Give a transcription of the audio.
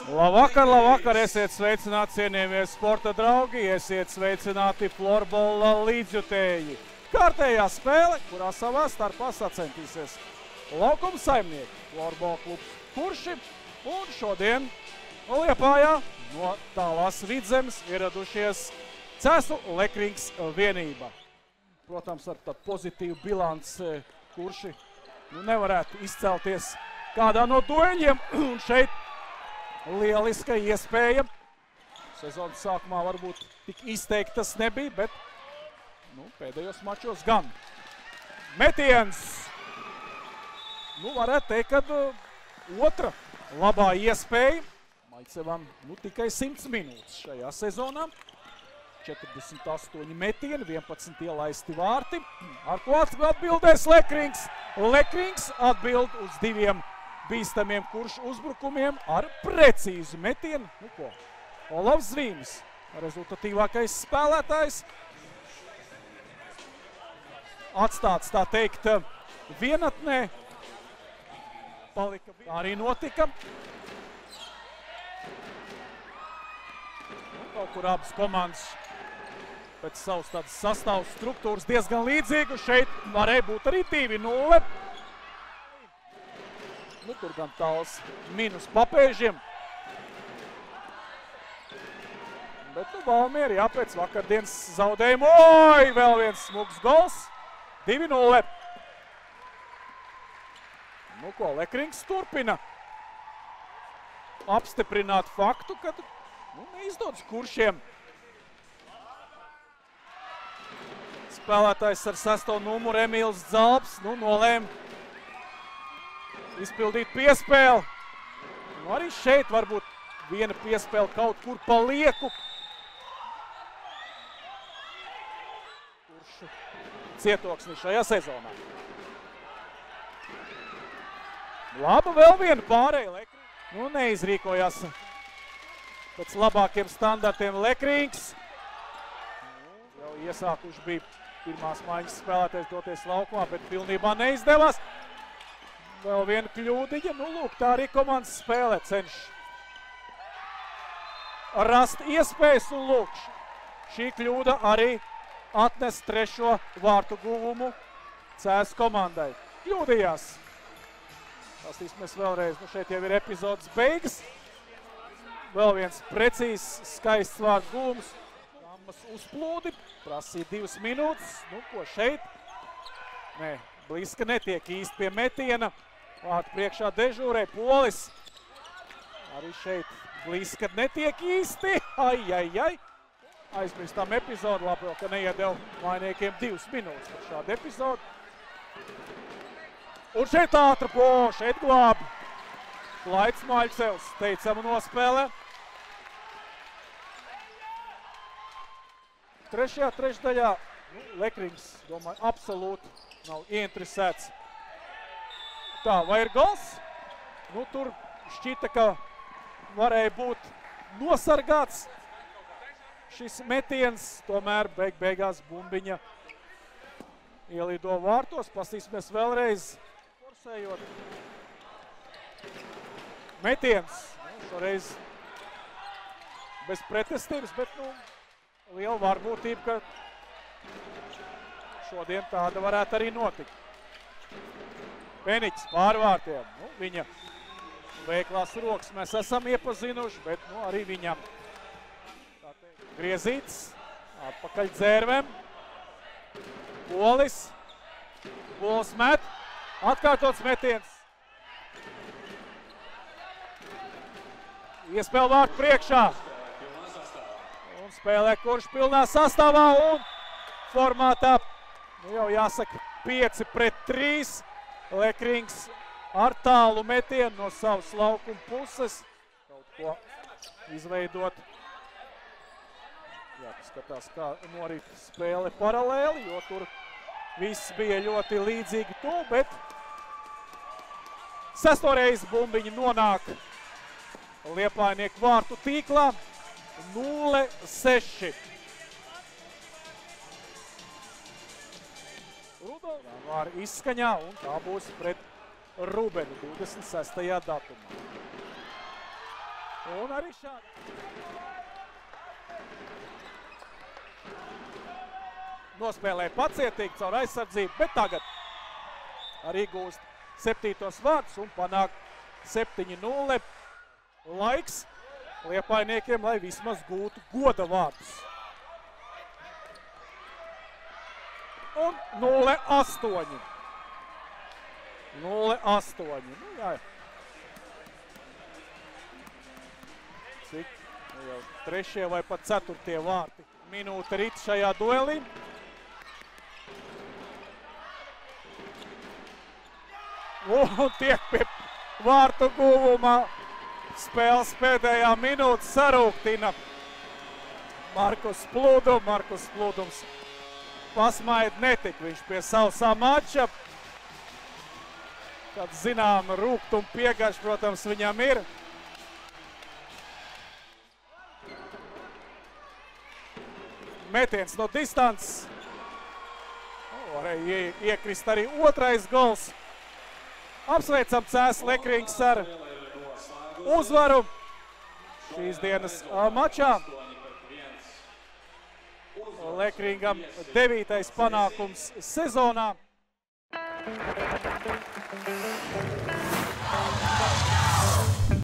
Labvakar, labvakar, esiet sveicināti cienījamie sporta draugi, esiet sveicināti florbola līdzjutēji. Kārtējā spēle, kurā savā starpā sacentīsies laukuma saimnieki, florbola klubs Kurši, un šodien Liepājā no tālās Vidzemes ieradušies Cēsu Lekrings vienība. Protams, ar tādu pozitīvu bilanci Kurši nevarētu izcelties kādā no dueļiem, un šeit lieliska iespēja. Sezonas sākumā varbūt tik izteikti tas nebija, bet pēdējos mačos gan. Metiens! Varētu teikt, ka otra labā iespēja. Maicevam tikai 100 minūtes šajā sezonā. 48 metieni, 11 ielaisti vārti. Ar ko atbildēs Lekrings? Lekrings atbild uz diviem bīstamiem Kuršu uzbrukumiem ar precīzu metienu. Olavs Zvīnis, rezultatīvākais spēlētājs. Atstāts, tā teikt, vienatnē. Palika, arī notika. Kaut kur abas komandas pēc savas tādas sastāvs struktūras diezgan līdzīgu. Šeit varēja būt arī 2-0. Tur gan tāls minus papēžiem. Bet Valmieri, pēc vakardienas zaudējuma. Oi, vēl viens smugs gols. 2-0. Lekrings turpina apstiprināt faktu, ka neizdodas Kuršiem. Spēlētājs ar 6. numuru Emīls Dzalps nolēma izpildīt piespēli. Arī šeit varbūt viena piespēle kaut kur pa lieku. Kuršu cietoksni šajā sezonā. Laba vēl viena pārēja Lekrings. Neizrīkojās pēc labākiem standartiem Lekrings. Jau iesākuši bija pirmās maiņas spēlētājs doties laukumā, bet pilnībā neizdevās. Vēl viena kļūdiņa. Tā arī komandas spēlē cenšas rast iespējas, un šī kļūda arī atnes 3. vārtu guvumu Cēs komandai. Kļūdījās. Pastīsimies vēlreiz. Šeit jau ir epizodes beigas. Vēl viens precīzs, skaists vārtu guvums. Gammas uzplūdi. Prasīja 2 minūtes. Ko šeit? Nē, Bliska netiek īsti pie metiena. Vārtu priekšā dežūrē Polis. Arī šeit Bliska netiek īsti. Aizmirstam epizodu. Labi, ka neiedeva mainiekiem 2 minūtes par šādu epizodu. Un šeit ātra šeit glāb. Laits Maļcevs teicama nospēlē. Trešajā trešdaļā Lekrings, domāju, absolūti nav ieinteresēts. Tā, vai ir gols? Tur šķita, ka varēja būt nosargāts šis metiens. Tomēr beigās bumbiņa ielido vārtos. Pastīsimies vēlreiz. Forsējot. Metiens. Šoreiz bez pretestības, bet liela varbūtība, ka šodien tāda varētu arī notikt. Peniķis pārvārtiem. Viņa veiklās rokas mēs esam iepazinuši, bet arī viņam griezīts atpakaļ dzērvem. Polis. Polis met. Atkārtots metiens. Iespēle vārtu priekšā. Un spēlē Kurš pilnā sastāvā un formātā, jau jāsaka, 5-3. Lekrings ar tālu metienu no savas laukuma puses. Kaut ko izveidot. Jāpaskatās, kā norit spēle paralēli, jo tur viss bija ļoti līdzīgi tuvu, bet 6. reizi bumbiņi nonāk Liepājnieku vārtu tīklā. 0-6. Janvāra izskaņā, un tā būs pret Rubenu 26. datumā. Un arī šādi. Nospēlēja pacietīgi caur aizsardzību, bet tagad arī gūst 7. vārdus un panāk 7-0. Laiks liepainiekiem, lai vismaz gūtu goda vārdus. Un 0-8. 0-8. Nu, jā. Cik? Jau 3. vai pat 4. vārti. Minūte rit šajā duelī. Un tiek pie vārtu guvuma spēles pēdējā minūte sarūktina Markus Plūdumu. Markus Plūdums pasmaid netik, viņš pie sausā mača. Kad zinām rūgtuma piegaš, protams, viņam ir. Metiens no distances. Varēja iekrist arī 2. gols. Apsveicam Cēsu Lekrings ar uzvaru šīs dienas mačā. Lekringam 9. panākums sezonā.